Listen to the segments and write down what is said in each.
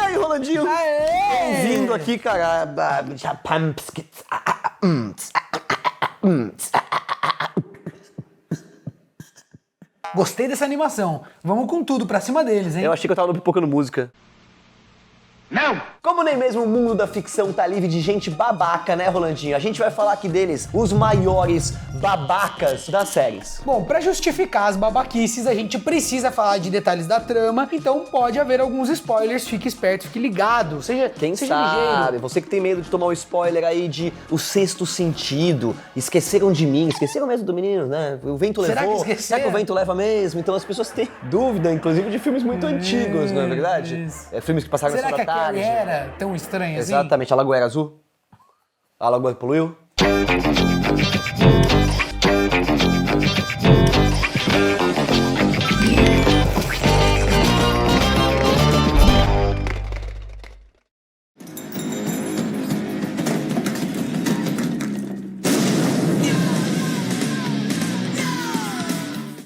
aí, Rolandinho? Aê! Bem-vindo aqui, cara. Gostei dessa animação. Vamos com tudo pra cima deles, hein? Eu achei que eu tava pipocando música. Não! Como nem mesmo o mundo da ficção tá livre de gente babaca, né, Rolandinho? A gente vai falar aqui deles, os maiores babacas das séries. Bom, pra justificar as babaquices, a gente precisa falar de detalhes da trama, então pode haver alguns spoilers, fique esperto, fique ligado, seja Seja ligeiro. sabe, você que tem medo de tomar um spoiler aí de O Sexto Sentido, esqueceram de mim, esqueceram mesmo do menino, né? O vento Será levou, que esqueceram? será que o vento leva mesmo? Então as pessoas têm dúvida, inclusive de filmes muito antigos, não é verdade? Isso. Filmes que passaram na Será sessão que da a tarde. Carrie era tão estranha assim? Exatamente, a Lagoa era azul? A Lagoa poluiu?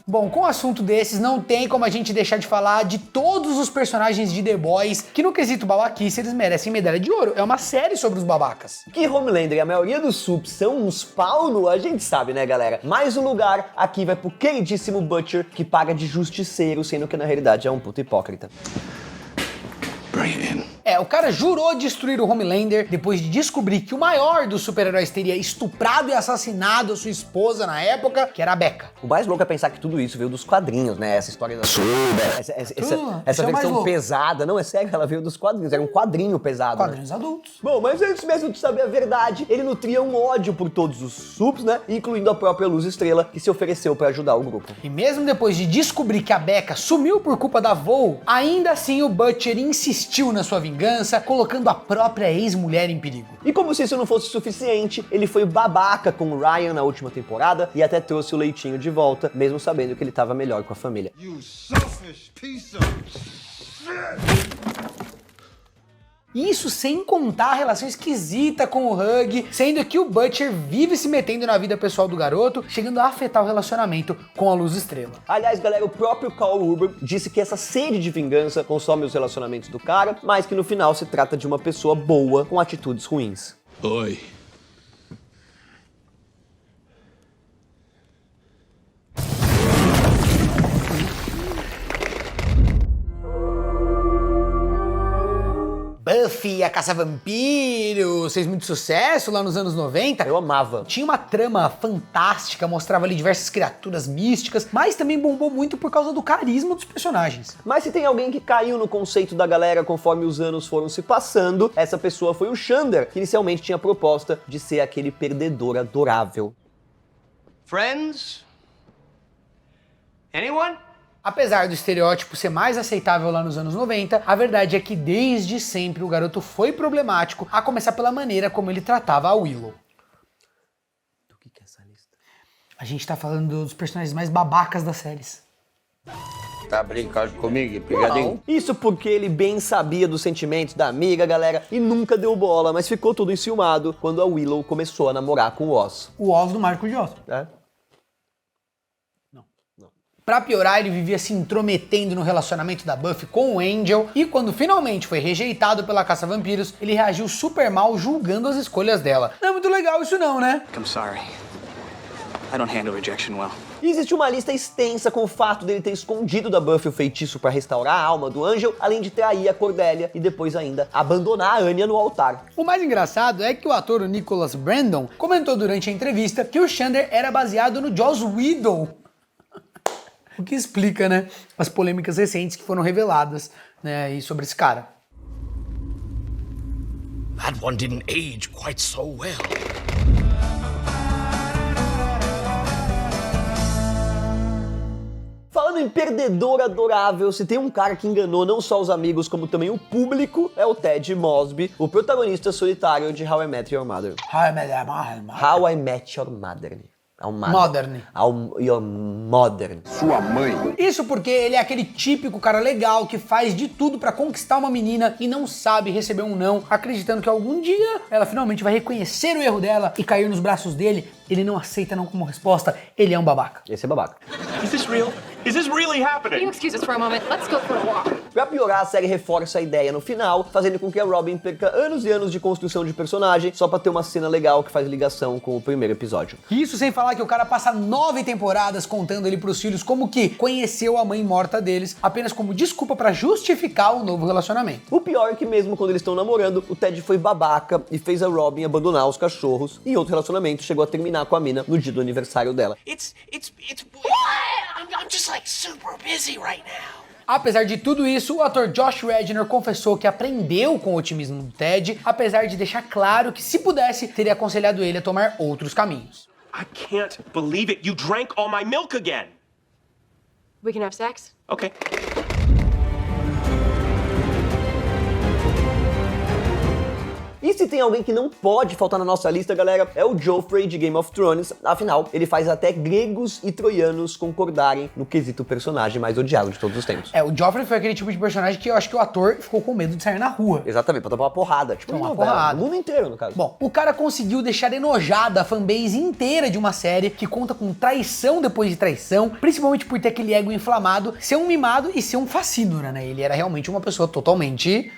Bom, com um assunto desses, não tem como a gente deixar de falar de todos os personagens de The Boys, que no quesito babaquice eles merecem medalha de ouro. É uma série sobre os babacas. Que Homelander e a maioria dos subs são uns pau no, a gente sabe, né, galera? Mas o lugar aqui vai pro queridíssimo Butcher, que paga de justiceiro, sendo que na realidade é um puto hipócrita. O cara jurou destruir o Homelander depois de descobrir que o maior dos super-heróis teria estuprado e assassinado a sua esposa na época, que era a Becca. O mais louco é pensar que tudo isso veio dos quadrinhos, né? Essa história da Soda, essa isso é o mais versão louco. pesada. Não, é sério, ela veio dos quadrinhos, era um quadrinho pesado. Quadrinhos Né? adultos. Bom, mas antes mesmo de saber a verdade, ele nutria um ódio por todos os subs, né? Incluindo a própria Luz Estrela, que se ofereceu pra ajudar o grupo. E mesmo depois de descobrir que a Becca sumiu por culpa da Vol, ainda assim o Butcher insistiu na sua vingança, colocando a própria ex-mulher em perigo. E como se isso não fosse suficiente, ele foi babaca com o Ryan na última temporada e até trouxe o Leitinho de volta, mesmo sabendo que ele tava melhor com a família. You selfish piece of shit! Isso sem contar a relação esquisita com o Hug, sendo que o Butcher vive se metendo na vida pessoal do garoto, chegando a afetar o relacionamento com a Luz Estrela. Aliás, galera, o próprio Carl Urban disse que essa sede de vingança consome os relacionamentos do cara, mas que no final se trata de uma pessoa boa com atitudes ruins. Oi. Buffy, a Caça-Vampiros, fez muito sucesso lá nos anos 90. Eu amava. Tinha uma trama fantástica, mostrava ali diversas criaturas místicas, mas também bombou muito por causa do carisma dos personagens. Mas se tem alguém que caiu no conceito da galera conforme os anos foram se passando, essa pessoa foi o Xander, que inicialmente tinha a proposta de ser aquele perdedor adorável. Friends? Anyone? Apesar do estereótipo ser mais aceitável lá nos anos 90, a verdade é que desde sempre o garoto foi problemático, a começar pela maneira como ele tratava a Willow. Do que é essa lista? A gente tá falando dos personagens mais babacas das séries. Tá brincando comigo, pegadinho? Isso porque ele bem sabia dos sentimentos da amiga, galera, e nunca deu bola, mas ficou tudo enciumado quando a Willow começou a namorar com o Oz. O Oz do Marco de Oz. É? Pra piorar, ele vivia se intrometendo no relacionamento da Buffy com o Angel, e quando finalmente foi rejeitado pela Caça-Vampiros, ele reagiu super mal julgando as escolhas dela. Não é muito legal isso não, né? I'm sorry. I don't handle rejection well. E existe uma lista extensa com o fato dele ter escondido da Buffy o feitiço pra restaurar a alma do Angel, além de trair a Cordelia e depois ainda abandonar a Anya no altar. O mais engraçado é que o ator Nicholas Brandon comentou durante a entrevista que o Xander era baseado no Joss Whedon. O que explica, né, as polêmicas recentes que foram reveladas, né, aí sobre esse cara. That one didn't age quite so well. Falando em perdedor adorável, se tem um cara que enganou não só os amigos, como também o público, é o Ted Mosby, o protagonista solitário de How I Met Your Mother. How I Met Your Mother. Modern. Your Modern. Sua mãe. Isso porque ele é aquele típico cara legal que faz de tudo pra conquistar uma menina e não sabe receber um não, acreditando que algum dia ela finalmente vai reconhecer o erro dela e cair nos braços dele. Ele não aceita não como resposta, ele é um babaca. Esse é babaca. Is this real? Is this really Can you happening? excuse us for a moment? Let's go for a walk. Pra piorar, a série reforça a ideia no final, fazendo com que a Robin perca anos e anos de construção de personagem só pra ter uma cena legal que faz ligação com o primeiro episódio. Isso sem falar que o cara passa 9 temporadas contando ali pros filhos como que conheceu a mãe morta deles, apenas como desculpa pra justificar o novo relacionamento. O pior é que mesmo quando eles estão namorando, o Ted foi babaca e fez a Robin abandonar os cachorros, e em outro relacionamento chegou a terminar com a mina no dia do aniversário dela. I'm just like super busy right now. Apesar de tudo isso, o ator Josh Radnor confessou que aprendeu com o otimismo do Ted, apesar de deixar claro que, se pudesse, teria aconselhado ele a tomar outros caminhos. I can't believe it. You drank all my milk again. We can have sex? Okay. E se tem alguém que não pode faltar na nossa lista, galera, é o Joffrey de Game of Thrones. Afinal, ele faz até gregos e troianos concordarem no quesito personagem mais odiado de todos os tempos. O Joffrey foi aquele tipo de personagem que eu acho que o ator ficou com medo de sair na rua. Exatamente, pra tomar uma porrada. Tipo, Tomar uma porrada. No mundo inteiro, no caso. Bom, o cara conseguiu deixar enojada a fanbase inteira de uma série que conta com traição depois de traição, principalmente por ter aquele ego inflamado, ser um mimado e ser um facínora, né? Ele era realmente uma pessoa totalmente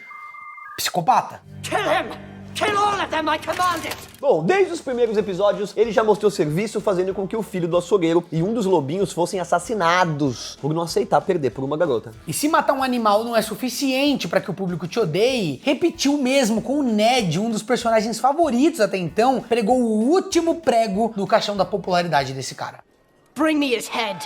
psicopata. Kill him! Kill all of them, I command it! Bom, desde os primeiros episódios, ele já mostrou serviço fazendo com que o filho do açougueiro e um dos lobinhos fossem assassinados por não aceitar perder por uma garota. E se matar um animal não é suficiente pra que o público te odeie, repetiu mesmo com o Ned, um dos personagens favoritos até então, pregou o último prego no caixão da popularidade desse cara. Bring me his head.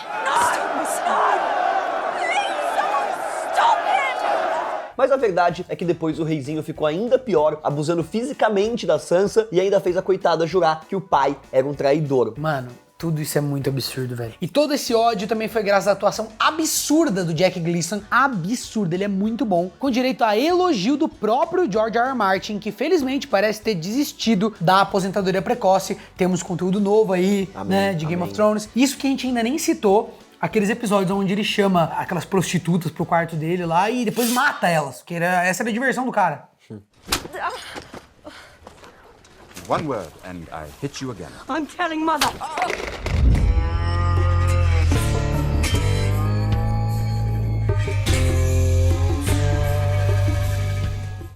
Mas a verdade é que depois o reizinho ficou ainda pior, abusando fisicamente da Sansa e ainda fez a coitada jurar que o pai era um traidor. Mano, tudo isso é muito absurdo, velho. E todo esse ódio também foi graças à atuação absurda do Jack Gleeson. Absurdo, ele é muito bom. Com direito a elogio do próprio George R. R. Martin, que felizmente parece ter desistido da aposentadoria precoce. Temos conteúdo novo aí, né, de Game of Thrones. Isso que a gente ainda nem citou. Aqueles episódios onde ele chama aquelas prostitutas pro quarto dele lá e depois mata elas. Que essa era a diversão do cara. One word and I hit you again. I'm telling Mother.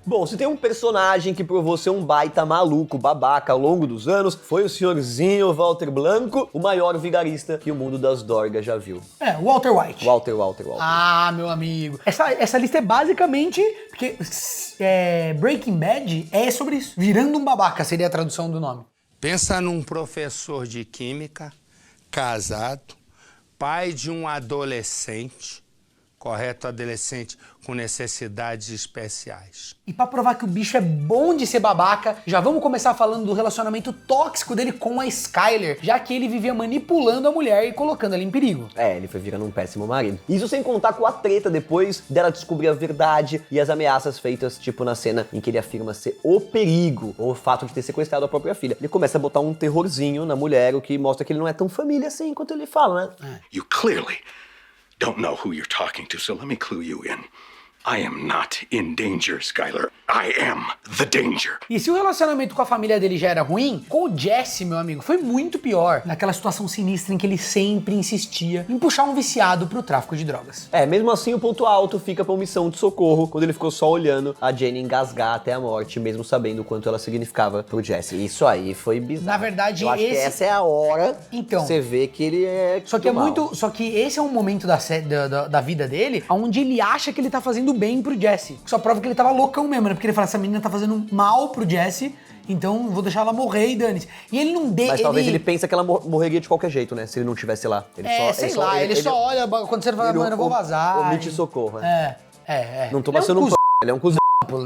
Bom, se tem um personagem que provou ser um baita maluco, babaca ao longo dos anos, foi o senhorzinho Walter Blanco, o maior vigarista que o mundo das dorgas já viu. Walter White. Walter. Ah, meu amigo. Essa lista é basicamente... Porque Breaking Bad é sobre isso. Virando um babaca seria a tradução do nome. Pensa num professor de química, casado, pai de um adolescente, correto? Adolescente com necessidades especiais. E pra provar que o bicho é bom de ser babaca, já vamos começar falando do relacionamento tóxico dele com a Skyler, já que ele vivia manipulando a mulher e colocando ela em perigo. Ele foi virando um péssimo marido. Isso sem contar com a treta depois dela descobrir a verdade e as ameaças feitas, tipo na cena em que ele afirma ser o perigo, ou o fato de ter sequestrado a própria filha. Ele começa a botar um terrorzinho na mulher, o que mostra que ele não é tão família assim quanto ele fala, né? You clearly don't know who you're talking to, so let me clue you in. I am not in danger, Skyler. I am the danger. E se o relacionamento com a família dele já era ruim, com o Jesse, meu amigo, foi muito pior. Naquela situação sinistra em que ele sempre insistia em puxar um viciado pro tráfico de drogas. Mesmo assim o ponto alto fica pra omissão de socorro, quando ele ficou só olhando a Jenny engasgar até a morte, mesmo sabendo o quanto ela significava pro Jesse. Isso aí foi bizarro. Na verdade, eu acho que essa é a hora que você vê que ele é Só que esse é um momento da vida dele onde ele acha que ele tá fazendo bem pro Jesse. Só prova que ele tava loucão mesmo, né? Porque ele fala, essa menina tá fazendo mal pro Jesse, então vou deixar ela morrer e dane-se. E ele não Mas talvez ele pensa que ela morreria de qualquer jeito, né? Se ele não tivesse lá. Ele só olha quando você fala, mano, eu vou vazar. Omite socorro, né? Não tô passando um ele é um cuzão.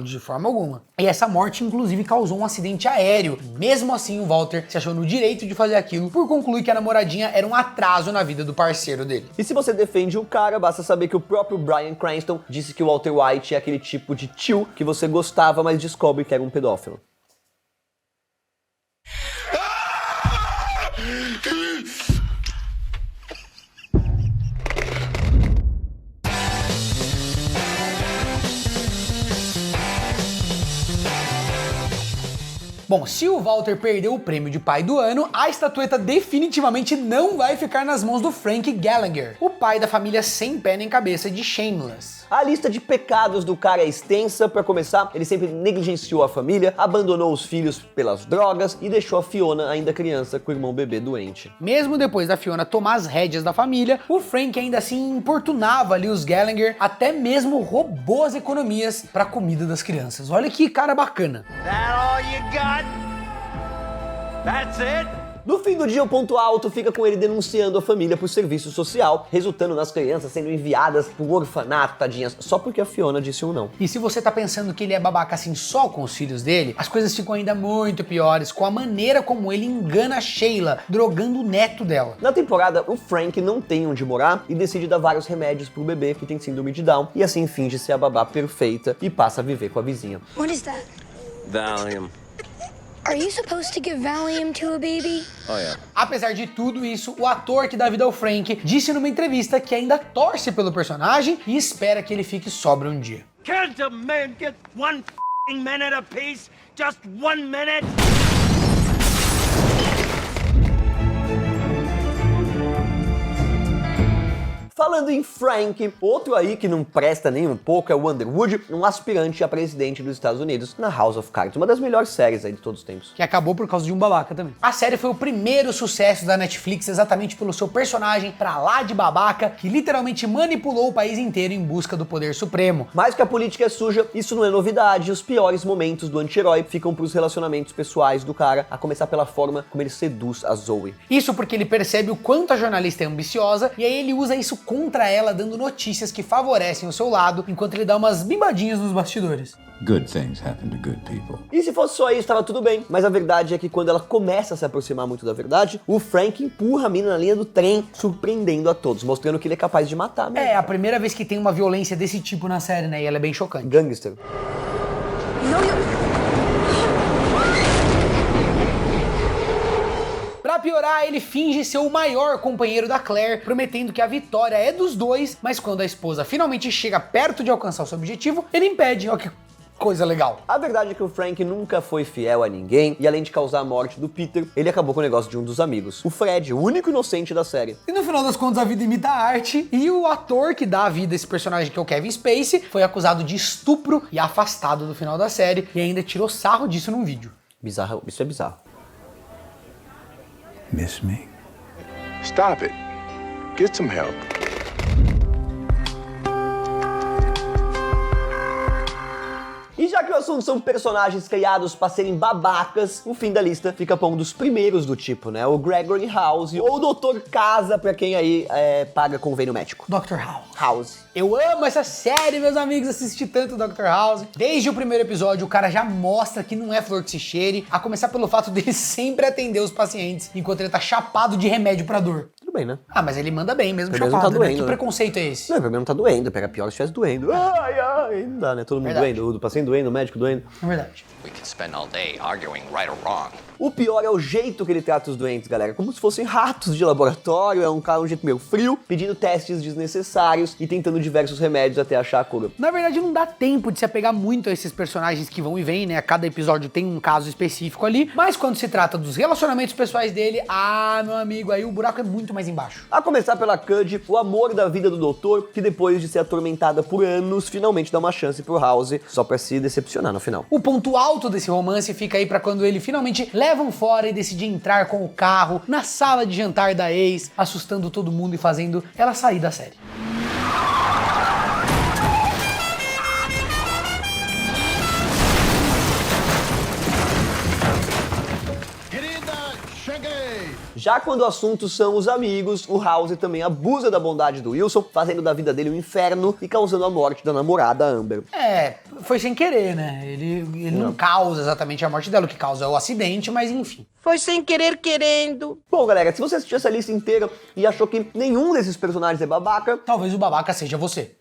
De forma alguma. E essa morte, inclusive, causou um acidente aéreo. Mesmo assim, o Walter se achou no direito de fazer aquilo por concluir que a namoradinha era um atraso na vida do parceiro dele. E se você defende o cara, basta saber que o próprio Bryan Cranston disse que o Walter White é aquele tipo de tio que você gostava, mas descobre que era um pedófilo. Bom, se o Walter perdeu o prêmio de pai do ano, a estatueta definitivamente não vai ficar nas mãos do Frank Gallagher, o pai da família sem pé nem cabeça de Shameless. A lista de pecados do cara é extensa. Pra começar, ele sempre negligenciou a família, abandonou os filhos pelas drogas e deixou a Fiona, ainda criança, com o irmão bebê doente. Mesmo depois da Fiona tomar as rédeas da família, o Frank ainda assim importunava ali os Gallagher, até mesmo roubou as economias pra comida das crianças. Olha que cara bacana. That all you got? That's it? No fim do dia, o ponto alto fica com ele denunciando a família por serviço social, resultando nas crianças sendo enviadas pro orfanato, tadinhas, só porque a Fiona disse um não. E se você tá pensando que ele é babaca assim só com os filhos dele, as coisas ficam ainda muito piores com a maneira como ele engana a Sheila, drogando o neto dela. Na temporada, o Frank não tem onde morar e decide dar vários remédios pro bebê que tem síndrome de Down, e assim finge ser a babá perfeita e passa a viver com a vizinha. What is that? Valium. Are you supposed to give Valium to a baby? Oh, yeah. Apesar de tudo isso, o ator que dá vida ao Frank disse numa entrevista que ainda torce pelo personagem e espera que ele fique sóbrio um dia. Can't a man get one f***ing minute apiece? Just 1 minute? Falando em Frank, outro aí que não presta nem um pouco é o Underwood, um aspirante a presidente dos Estados Unidos na House of Cards, uma das melhores séries aí de todos os tempos. Que acabou por causa de um babaca também. A série foi o primeiro sucesso da Netflix exatamente pelo seu personagem pra lá de babaca, que literalmente manipulou o país inteiro em busca do poder supremo. Mas que a política é suja, isso não é novidade, os piores momentos do anti-herói ficam pros relacionamentos pessoais do cara, a começar pela forma como ele seduz a Zoe. Isso porque ele percebe o quanto a jornalista é ambiciosa e aí ele usa isso contra ela, dando notícias que favorecem o seu lado, enquanto ele dá umas bimbadinhas nos bastidores. Good things happen to good people. E se fosse só isso, tava tudo bem. Mas a verdade é que quando ela começa a se aproximar muito da verdade, o Frank empurra a mina na linha do trem, surpreendendo a todos, mostrando que ele é capaz de matar mesmo. É a primeira vez que tem uma violência desse tipo na série, né? E ela é bem chocante. Gangster. Pra piorar, ele finge ser o maior companheiro da Claire, prometendo que a vitória é dos dois, mas quando a esposa finalmente chega perto de alcançar o seu objetivo, ele impede. Olha que coisa legal. A verdade é que o Frank nunca foi fiel a ninguém, e além de causar a morte do Peter, ele acabou com o negócio de um dos amigos, o Fred, o único inocente da série. E no final das contas, a vida imita a arte, e o ator que dá a vida a esse personagem, que é o Kevin Spacey, foi acusado de estupro e afastado do final da série, e ainda tirou sarro disso num vídeo. Bizarro, isso é bizarro. Miss me? Stop it. Get some help. E já que o assunto são personagens criados pra serem babacas, o fim da lista fica pra um dos primeiros do tipo, né? O Gregory House, ou o Dr. Casa, pra quem aí paga convênio médico. Dr. House. House. Eu amo essa série, meus amigos, assisti tanto Dr. House. Desde o primeiro episódio, o cara já mostra que não é flor que se cheire, a começar pelo fato dele sempre atender os pacientes, enquanto ele tá chapado de remédio pra dor. Tudo bem, né? Ah, mas ele manda bem mesmo Pelo menos chapado, não tá né? doendo, Que né? preconceito é esse? Não, o problema não tá doendo, pega pior se estivesse doendo. Ai, ai, não dá, né? Todo mundo Verdade. doendo, o paciente doendo, o médico doendo. É verdade. We could spend all day arguing right or wrong. O pior é o jeito que ele trata os doentes, galera. Como se fossem ratos de laboratório, é um cara um jeito meio frio, pedindo testes desnecessários e tentando diversos remédios até achar a cura. Na verdade, não dá tempo de se apegar muito a esses personagens que vão e vêm, né? Cada episódio tem um caso específico ali. Mas quando se trata dos relacionamentos pessoais dele, meu amigo, aí o buraco é muito mais embaixo. A começar pela Cud, o amor da vida do doutor, que depois de ser atormentada por anos, finalmente dá uma chance pro House, só pra se decepcionar no final. O ponto alto desse romance fica aí pra quando ele finalmente levam fora e decide entrar com o carro na sala de jantar da ex, assustando todo mundo e fazendo ela sair da série. Já quando o assunto são os amigos, o House também abusa da bondade do Wilson, fazendo da vida dele um inferno e causando a morte da namorada Amber. Foi sem querer, né? Ele não causa exatamente a morte dela, o que causa é o acidente, mas enfim. Foi sem querer querendo. Bom, galera, se você assistiu essa lista inteira e achou que nenhum desses personagens é babaca, talvez o babaca seja você.